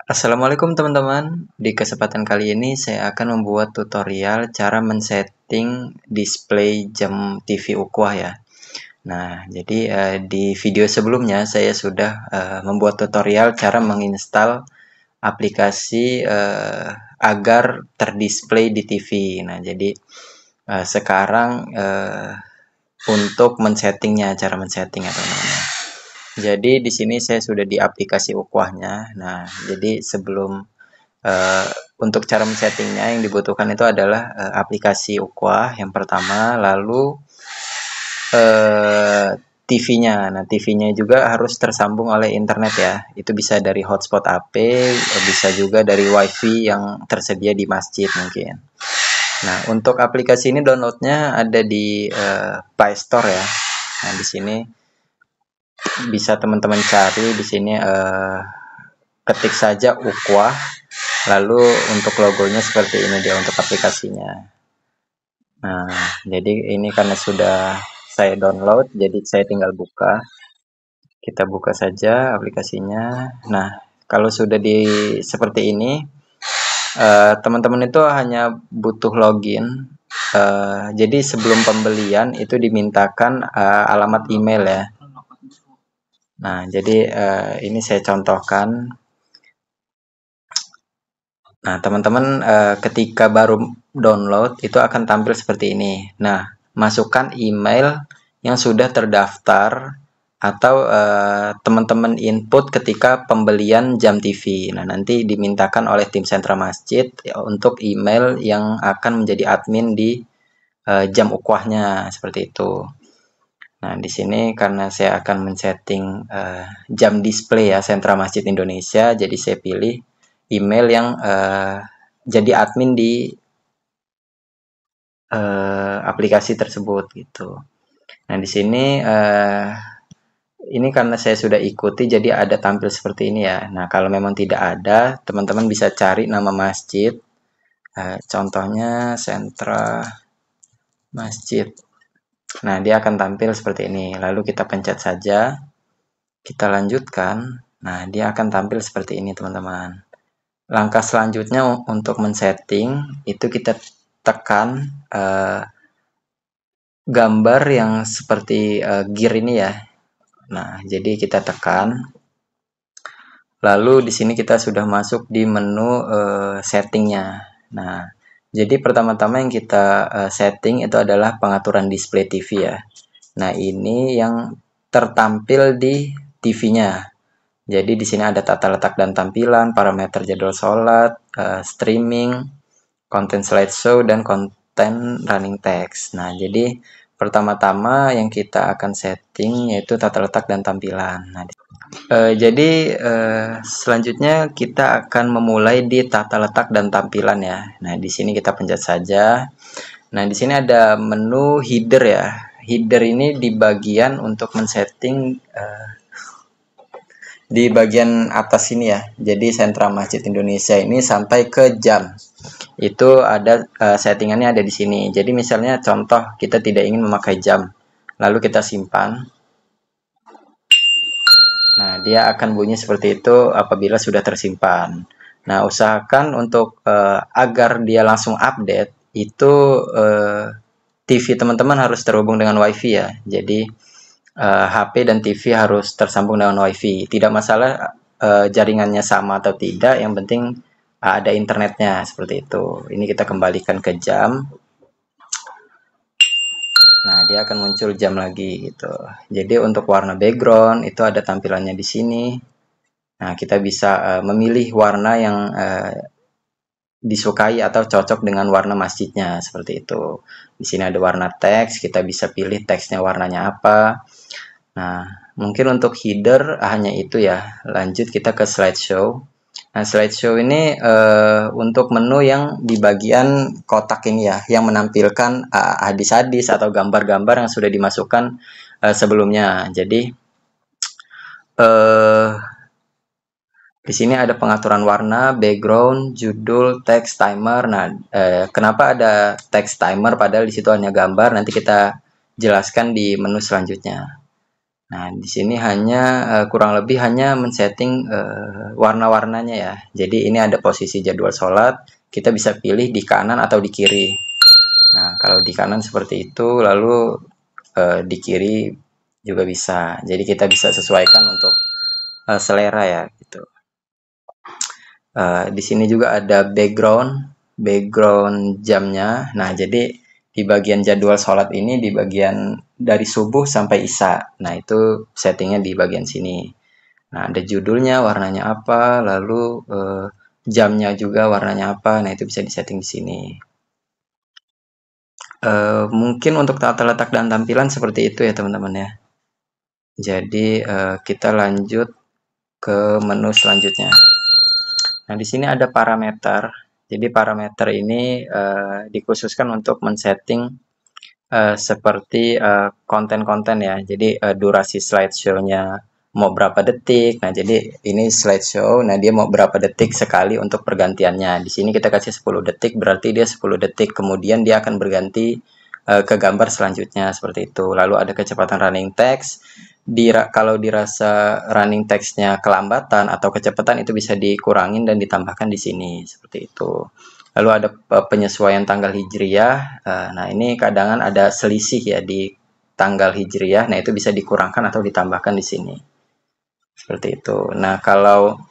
Assalamualaikum teman-teman. Di kesempatan kali ini saya akan membuat tutorial cara men-setting display jam TV Ukwah ya. Nah, jadi di video sebelumnya saya sudah membuat tutorial cara menginstal aplikasi agar terdisplay di TV. Nah, jadi sekarang untuk men-settingnya, cara men-setting atau namanya. Jadi di sini saya sudah di aplikasi Ukwahnya. Nah, jadi sebelum untuk cara men-settingnya yang dibutuhkan itu adalah aplikasi Ukwah yang pertama, lalu TV-nya. Nah, TV-nya juga harus tersambung oleh internet ya. Itu bisa dari hotspot HP, bisa juga dari WiFi yang tersedia di masjid mungkin. Nah, untuk aplikasi ini downloadnya ada di Play Store ya. Nah, di sini bisa teman-teman cari di sini ketik saja Ukwah. Lalu untuk logonya seperti ini dia untuk aplikasinya. Nah, jadi ini karena sudah saya download, jadi saya tinggal buka. Kita buka saja aplikasinya. Nah, kalau sudah di seperti ini, teman-teman itu hanya butuh login. Jadi sebelum pembelian itu dimintakan alamat email ya. Nah, jadi ini saya contohkan. Nah, teman-teman ketika baru download itu akan tampil seperti ini. Nah, masukkan email yang sudah terdaftar atau teman-teman input ketika pembelian jam TV. Nah, nanti dimintakan oleh tim sentra masjid untuk email yang akan menjadi admin di jam ukwahnya seperti itu. Nah, di sini karena saya akan men-setting jam display ya sentra masjid Indonesia, jadi saya pilih email yang jadi admin di aplikasi tersebut gitu. Nah, di sini ini karena saya sudah ikuti jadi ada tampil seperti ini ya. Nah, kalau memang tidak ada, teman-teman bisa cari nama masjid. Contohnya sentra masjid. Nah, dia akan tampil seperti ini. Lalu kita pencet saja. Kita lanjutkan. Nah, dia akan tampil seperti ini, teman-teman. Langkah selanjutnya untuk men-setting itu kita tekan gambar yang seperti gear ini ya. Nah, jadi kita tekan. Lalu di sini kita sudah masuk di menu settingnya. Nah, jadi pertama-tama yang kita setting itu adalah pengaturan display TV ya. Nah, ini yang tertampil di TV-nya. Jadi di sini ada tata letak dan tampilan, parameter jadwal sholat, streaming, konten slideshow, dan konten running text. Nah, jadi pertama-tama yang kita akan setting yaitu tata letak dan tampilan. Nah, jadi selanjutnya kita akan memulai di tata letak dan tampilan ya. Nah, di sini kita pencet saja. Nah, di sini ada menu header ya. Header ini di bagian untuk men-setting di bagian atas ini ya. Jadi sentra masjid Indonesia ini sampai ke jam. Itu ada settingannya ada di sini. Jadi misalnya contoh kita tidak ingin memakai jam. Lalu kita simpan. Nah, dia akan bunyi seperti itu apabila sudah tersimpan. Nah, usahakan untuk agar dia langsung update itu TV teman-teman harus terhubung dengan WiFi ya. Jadi HP dan TV harus tersambung dengan WiFi. Tidak masalah jaringannya sama atau tidak, yang penting ada internetnya seperti itu. Ini kita kembalikan ke jam. Nah, dia akan muncul jam lagi gitu. Jadi untuk warna background itu ada tampilannya di sini. Nah, kita bisa memilih warna yang disukai atau cocok dengan warna masjidnya seperti itu. Di sini ada warna teks, kita bisa pilih teksnya warnanya apa. Nah, mungkin untuk header hanya itu ya. Lanjut kita ke slideshow. Nah, slideshow ini untuk menu yang di bagian kotak ini ya, yang menampilkan hadis-hadis atau gambar-gambar yang sudah dimasukkan sebelumnya. Jadi di sini ada pengaturan warna, background, judul, teks, timer. Nah, kenapa ada teks timer padahal di situ hanya gambar? Nanti kita jelaskan di menu selanjutnya. Nah, di sini hanya kurang lebih hanya men-setting warna-warnanya ya. Jadi ini ada posisi jadwal sholat, kita bisa pilih di kanan atau di kiri. Nah, kalau di kanan seperti itu, lalu di kiri juga bisa. Jadi kita bisa sesuaikan untuk selera ya gitu. Di sini juga ada background jamnya. Nah, jadi di bagian jadwal sholat ini di bagian dari subuh sampai isya. Nah, itu settingnya di bagian sini. Nah, ada judulnya, warnanya apa, lalu jamnya juga warnanya apa. Nah, itu bisa disetting di sini. Mungkin untuk tata letak dan tampilan seperti itu ya teman-teman ya. Jadi kita lanjut ke menu selanjutnya. Nah, di sini ada parameter. Jadi parameter ini dikhususkan untuk men-setting seperti konten-konten ya. Jadi durasi slideshow-nya mau berapa detik. Nah, jadi ini slideshow. Nah, dia mau berapa detik sekali untuk pergantiannya. Di sini kita kasih 10 detik, berarti dia 10 detik. Kemudian dia akan berganti ke gambar selanjutnya seperti itu. Lalu ada kecepatan running text. Kalau dirasa running text-nya kelambatan atau kecepatan itu bisa dikurangin dan ditambahkan di sini seperti itu. Lalu ada penyesuaian tanggal hijriyah. Nah, ini kadang ada selisih ya di tanggal hijriyah. Nah, itu bisa dikurangkan atau ditambahkan di sini. Seperti itu. Nah, kalau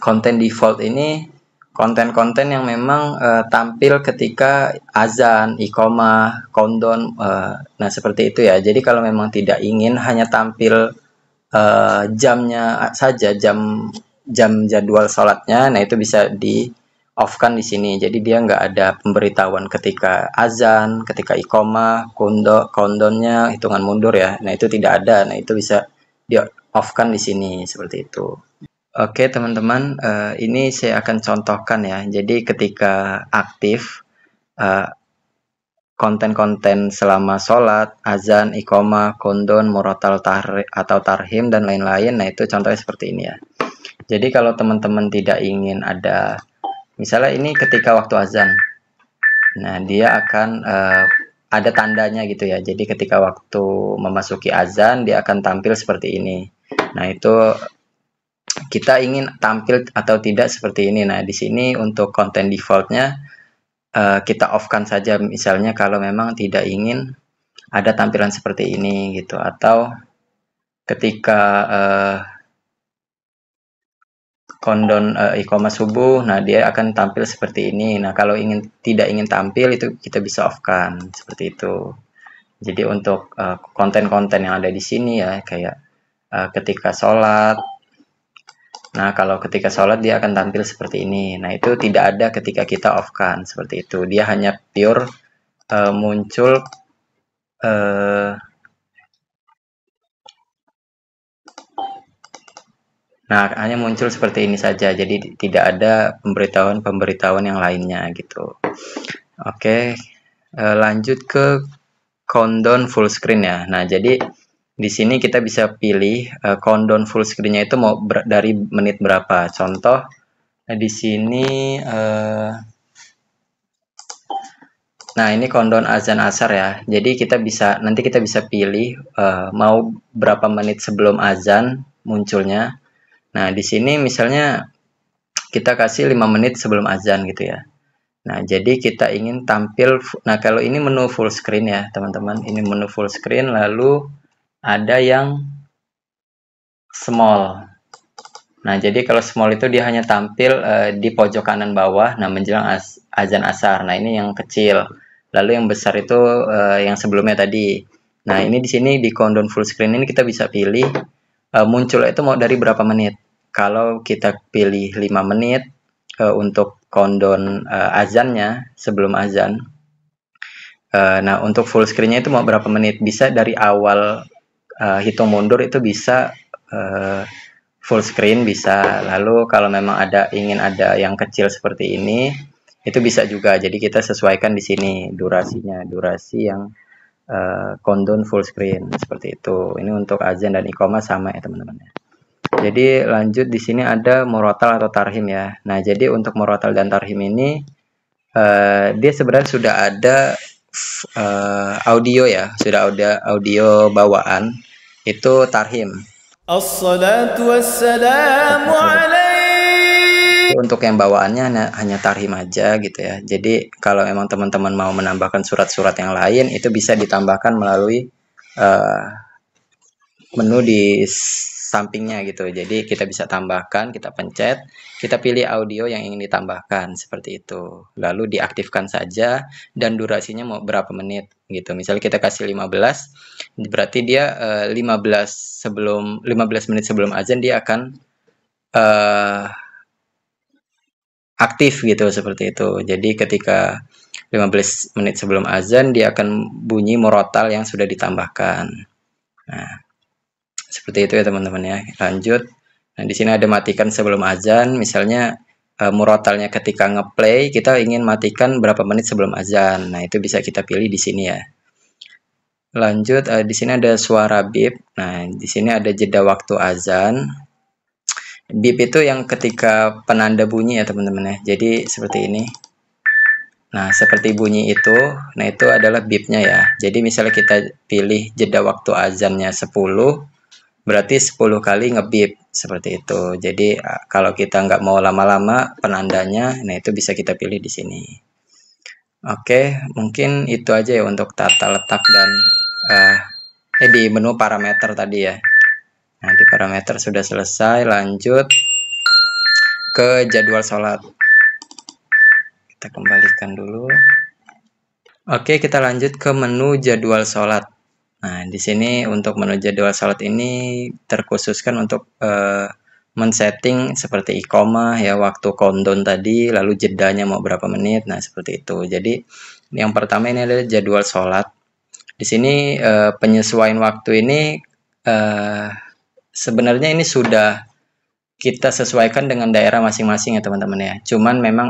konten default ini konten-konten yang memang tampil ketika azan, iqomah, countdown. Nah, seperti itu ya. Jadi kalau memang tidak ingin hanya tampil jamnya saja, jam jadwal sholatnya, nah itu bisa di off kan di sini. Jadi dia nggak ada pemberitahuan ketika azan, ketika iqomah, countdownnya, hitungan mundur ya. Nah itu tidak ada. Nah itu bisa di off kan di sini seperti itu. Oke teman-teman, ini saya akan contohkan ya. Jadi ketika aktif eh, konten-konten selama sholat, azan, iqomah, countdown, murotal atau tarhim dan lain-lain. Nah itu contohnya seperti ini ya. Jadi kalau teman-teman tidak ingin ada, misalnya ini ketika waktu azan, nah dia akan ada tandanya gitu ya. Jadi ketika waktu memasuki azan dia akan tampil seperti ini. Nah itu kita ingin tampil atau tidak seperti ini. Nah di sini untuk konten defaultnya kita off-kan saja. Misalnya kalau memang tidak ingin ada tampilan seperti ini gitu, atau ketika countdown iqomah subuh, nah dia akan tampil seperti ini. Nah kalau tidak ingin tampil itu kita bisa off-kan seperti itu. Jadi untuk konten-konten yang ada di sini ya kayak ketika sholat. Nah kalau ketika sholat dia akan tampil seperti ini. Nah itu tidak ada ketika kita off-kan seperti itu. Dia hanya pure muncul nah, hanya muncul seperti ini saja. Jadi tidak ada pemberitahuan yang lainnya gitu. Oke, lanjut ke countdown full screen ya. Nah, jadi di sini kita bisa pilih countdown full screen-nya itu mau dari menit berapa. Contoh di sini nah, ini countdown azan asar ya. Jadi nanti kita bisa pilih mau berapa menit sebelum azan munculnya. Nah, di sini misalnya kita kasih 5 menit sebelum azan gitu ya. Nah, jadi kita ingin tampil, nah kalau ini menu full screen ya teman-teman, ini menu full screen, lalu ada yang small. Nah, jadi kalau small itu dia hanya tampil di pojok kanan bawah, nah menjelang azan asar. Nah, ini yang kecil. Lalu yang besar itu yang sebelumnya tadi. Nah, ini di sini di countdown full screen ini kita bisa pilih muncul itu mau dari berapa menit. Kalau kita pilih 5 menit untuk countdown azannya sebelum azan. Nah, untuk full screen-nya itu mau berapa menit? Bisa dari awal hitung mundur itu bisa full screen bisa. Lalu kalau memang ingin ada yang kecil seperti ini, itu bisa juga. Jadi kita sesuaikan di sini durasinya, durasi yang countdown full screen seperti itu. Ini untuk azan dan iqomah sama ya teman-teman. Jadi lanjut di sini ada murotal atau tarhim ya. Nah jadi untuk murotal dan tarhim ini dia sebenarnya sudah ada audio ya, sudah ada audio bawaan. Itu tarhim. As-salatu wassalamu alaik. Untuk yang bawaannya hanya tarhim aja gitu ya. Jadi kalau memang teman-teman mau menambahkan surat-surat yang lain, itu bisa ditambahkan melalui uh, menu di sampingnya gitu. Jadi kita bisa tambahkan, kita pencet, kita pilih audio yang ingin ditambahkan seperti itu. Lalu diaktifkan saja dan durasinya mau berapa menit gitu. Misalnya kita kasih 15, berarti dia 15 menit sebelum azan dia akan uh, aktif gitu seperti itu. Jadi ketika 15 menit sebelum azan dia akan bunyi murotal yang sudah ditambahkan. Nah, seperti itu ya teman-teman ya. Lanjut. Nah, di sini ada matikan sebelum azan. Misalnya murotalnya ketika ngeplay kita ingin matikan berapa menit sebelum azan. Nah, itu bisa kita pilih di sini ya. Lanjut, di sini ada suara bip. Nah, di sini ada jeda waktu azan. Bip itu yang ketika penanda bunyi ya teman-teman ya. Jadi seperti ini. Nah, seperti bunyi itu, nah itu adalah bipnya ya. Jadi misalnya kita pilih jeda waktu azannya 10, berarti 10 kali ngebip seperti itu. Jadi kalau kita nggak mau lama-lama penandanya, nah itu bisa kita pilih di sini. Oke, mungkin itu aja ya untuk tata letak dan di menu parameter tadi ya. Nah, di parameter sudah selesai, lanjut ke jadwal sholat. Kita kembalikan dulu. Oke, kita lanjut ke menu jadwal sholat. Nah, di sini untuk menu jadwal sholat ini terkhususkan untuk men-setting seperti iqomah ya, waktu countdown tadi, lalu jedanya mau berapa menit. Nah, seperti itu. Jadi, yang pertama ini adalah jadwal sholat. Di sini penyesuaian waktu ini sebenarnya ini sudah kita sesuaikan dengan daerah masing-masing ya teman-teman ya. Cuman memang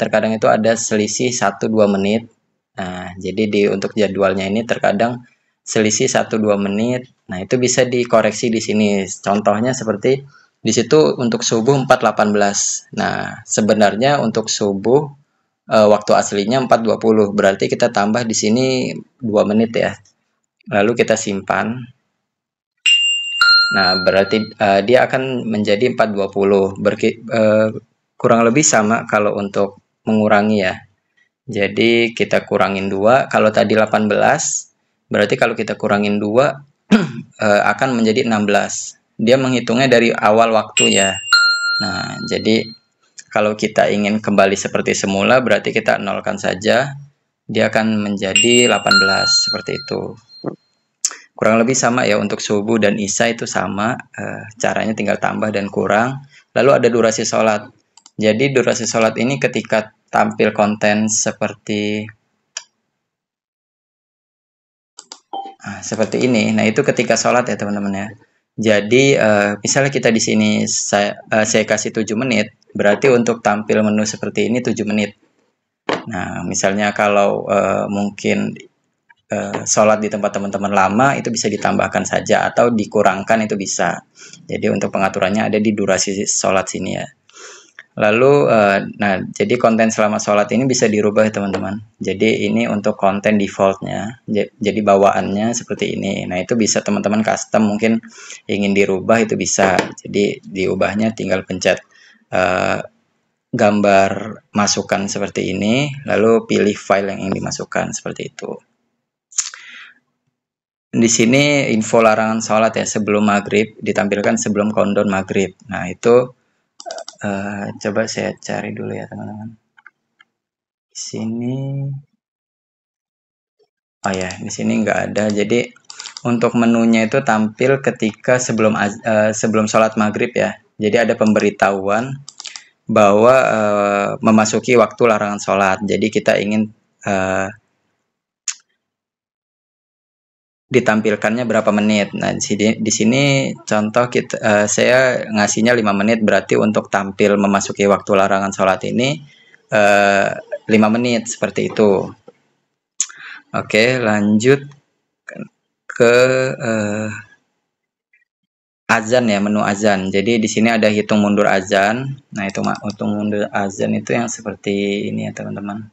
terkadang itu ada selisih 1-2 menit. Nah, jadi untuk jadwalnya ini terkadang selisih 1-2 menit. Nah, itu bisa dikoreksi di sini. Contohnya seperti di situ untuk subuh 4.18. Nah, sebenarnya untuk subuh waktu aslinya 4.20. Berarti kita tambah di sini 2 menit ya. Lalu kita simpan. Nah, berarti dia akan menjadi 4.20. Kurang lebih sama kalau untuk mengurangi ya. Jadi kita kurangin 2, kalau tadi 18, berarti kalau kita kurangin 2 akan menjadi 16. Dia menghitungnya dari awal waktu ya. Nah, jadi kalau kita ingin kembali seperti semula, berarti kita nolkan saja. Dia akan menjadi 18 seperti itu. Kurang lebih sama ya untuk subuh dan isya itu sama. Caranya tinggal tambah dan kurang. Lalu ada durasi sholat. Jadi durasi sholat ini ketika tampil konten seperti ini. Nah, itu ketika sholat ya teman-teman ya. Jadi misalnya kita di sini saya kasih 7 menit, berarti untuk tampil menu seperti ini 7 menit. Nah, misalnya kalau mungkin sholat di tempat teman-teman lama itu bisa ditambahkan saja atau dikurangkan itu bisa. Jadi untuk pengaturannya ada di durasi sholat sini ya. Lalu, nah jadi konten selama sholat ini bisa dirubah ya teman-teman. Jadi ini untuk konten defaultnya, jadi bawaannya seperti ini. Nah itu bisa teman-teman custom, mungkin ingin dirubah itu bisa. Jadi diubahnya tinggal pencet gambar masukkan seperti ini, lalu pilih file yang ingin dimasukkan seperti itu. Di sini info larangan sholat ya sebelum maghrib ditampilkan sebelum countdown maghrib. Nah itu coba saya cari dulu ya teman-teman. Di sini, oh ya di sini nggak ada. Jadi untuk menunya itu tampil ketika sebelum sholat maghrib ya. Jadi ada pemberitahuan bahwa memasuki waktu larangan sholat. Jadi kita ingin ditampilkannya berapa menit. Nah, di sini contoh saya ngasihnya 5 menit, berarti untuk tampil memasuki waktu larangan sholat ini 5 menit seperti itu. Oke, lanjut ke azan ya, menu azan. Jadi di sini ada hitung mundur azan. Nah, itu hitung mundur azan itu yang seperti ini ya, teman-teman.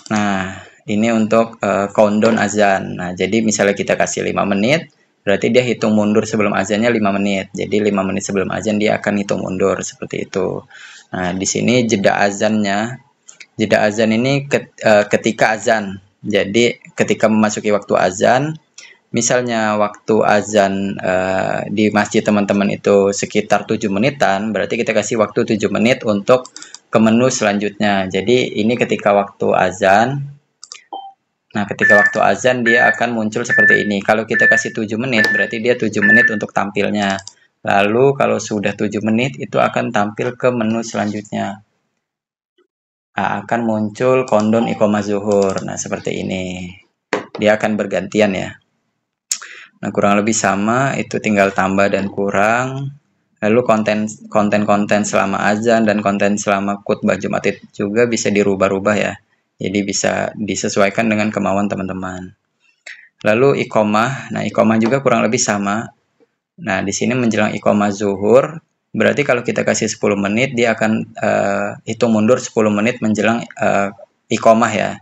Nah, ini untuk countdown azan. Nah, jadi misalnya kita kasih 5 menit, berarti dia hitung mundur sebelum azannya 5 menit. Jadi 5 menit sebelum azan dia akan hitung mundur seperti itu. Nah, di sini jeda azannya. Jeda azan ini ketika azan. Jadi ketika memasuki waktu azan, misalnya waktu azan di masjid teman-teman itu sekitar 7 menitan, berarti kita kasih waktu 7 menit untuk ke menu selanjutnya. Jadi ini ketika waktu azan. Nah, ketika waktu azan dia akan muncul seperti ini. Kalau kita kasih 7 menit, berarti dia 7 menit untuk tampilnya. Lalu kalau sudah 7 menit, itu akan tampil ke menu selanjutnya. Nah, akan muncul countdown iqamah zuhur. Nah, seperti ini. Dia akan bergantian ya. Nah, kurang lebih sama, itu tinggal tambah dan kurang. Lalu konten selama azan dan konten selama khutbah Jumat itu juga bisa dirubah-rubah ya. Jadi bisa disesuaikan dengan kemauan teman-teman. Lalu iqamah, nah iqamah juga kurang lebih sama. Nah, di sini menjelang iqamah zuhur, berarti kalau kita kasih 10 menit, dia akan hitung mundur 10 menit menjelang iqamah ya.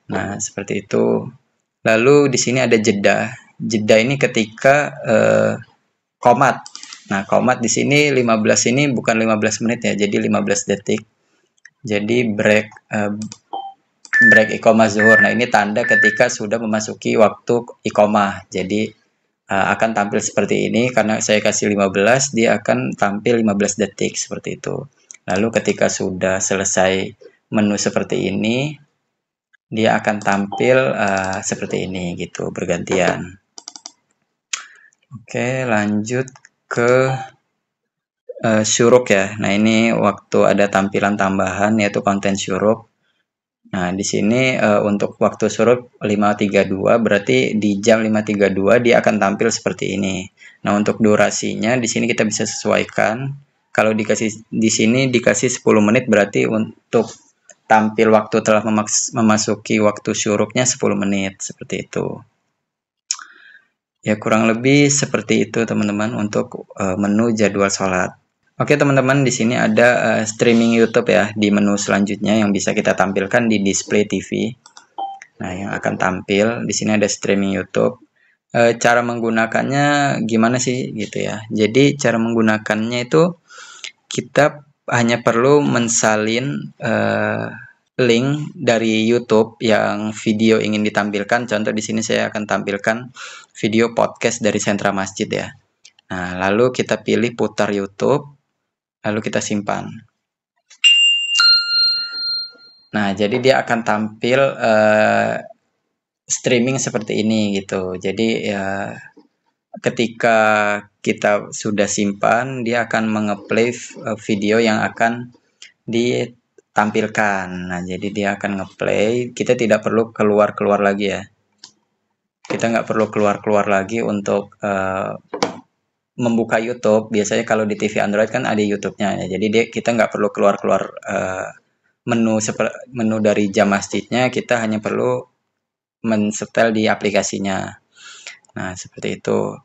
Nah, seperti itu. Lalu di sini ada jeda. Jeda ini ketika qomat. Nah, qomat di sini 15 ini bukan 15 menit ya, jadi 15 detik. Jadi break iqamah zuhur. Nah, ini tanda ketika sudah memasuki waktu iqamah. Jadi akan tampil seperti ini, karena saya kasih 15, dia akan tampil 15 detik seperti itu. Lalu ketika sudah selesai menu seperti ini, dia akan tampil seperti ini gitu, bergantian. Oke, lanjut ke syuruk ya. Nah, ini waktu ada tampilan tambahan yaitu konten syuruk. Nah, di sini untuk waktu syuruk 5.32, berarti di jam 5.32 dia akan tampil seperti ini. Nah, untuk durasinya di sini kita bisa sesuaikan. Kalau di sini dikasih 10 menit, berarti untuk tampil waktu telah memasuki waktu syuruknya 10 menit seperti itu. Ya, kurang lebih seperti itu teman-teman untuk menu jadwal sholat. Oke teman-teman, di sini ada streaming YouTube ya di menu selanjutnya yang bisa kita tampilkan di display TV. Nah, yang akan tampil di sini ada streaming YouTube. Cara menggunakannya gimana sih gitu ya. Jadi cara menggunakannya itu kita hanya perlu mensalin link dari YouTube yang video ingin ditampilkan. Contoh di sini saya akan tampilkan video podcast dari Sentra Masjid ya. Nah, lalu kita pilih putar YouTube, lalu kita simpan. Nah, jadi dia akan tampil streaming seperti ini gitu. Jadi ya ketika kita sudah simpan, dia akan mengeplay video yang akan ditampilkan. Nah, jadi dia akan ngeplay. Kita tidak perlu keluar-keluar lagi ya. Kita nggak perlu keluar-keluar lagi untuk membuka YouTube. Biasanya kalau di TV Android kan ada YouTube-nya ya. Jadi kita nggak perlu keluar-keluar menu dari jam masjidnya. Kita hanya perlu mensetel di aplikasinya. Nah, seperti itu.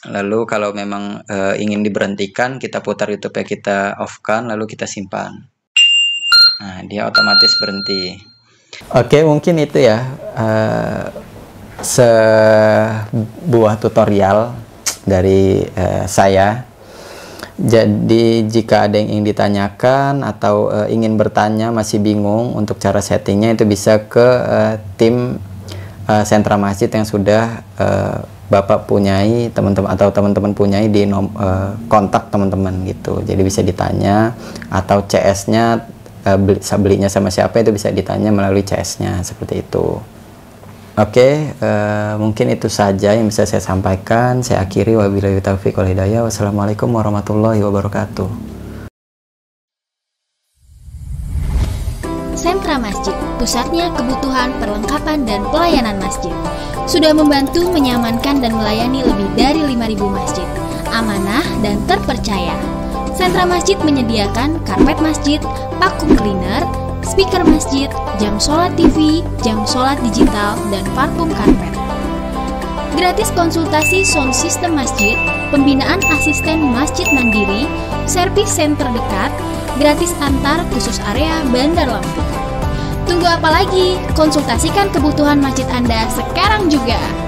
Lalu kalau memang ingin diberhentikan, kita putar YouTube-nya, kita off-kan, lalu kita simpan. Nah, dia otomatis berhenti. Oke, mungkin itu ya sebuah tutorial dari saya. Jadi jika ada yang ingin ditanyakan atau ingin bertanya masih bingung untuk cara settingnya, itu bisa ke tim Sentra Masjid yang sudah Bapak punyai, teman-teman atau teman-teman punyai di kontak teman-teman gitu. Jadi bisa ditanya, atau CS-nya belinya sama siapa itu bisa ditanya melalui CS-nya seperti itu. Oke, mungkin itu saja yang bisa saya sampaikan. Saya akhiri, wabillahi taufiq wal hidayah. Wassalamualaikum warahmatullahi wabarakatuh. Sentra Masjid, pusatnya kebutuhan, perlengkapan, dan pelayanan masjid. Sudah membantu menyamankan dan melayani lebih dari 5.000 masjid. Amanah dan terpercaya. Sentra Masjid menyediakan karpet masjid, vacuum cleaner, speaker masjid, jam sholat TV, jam sholat digital, dan parfum karpet. Gratis konsultasi sound system masjid, pembinaan asisten masjid mandiri, servis center dekat, gratis antar khusus area Bandar Lampung. Tunggu apa lagi? Konsultasikan kebutuhan masjid Anda sekarang juga.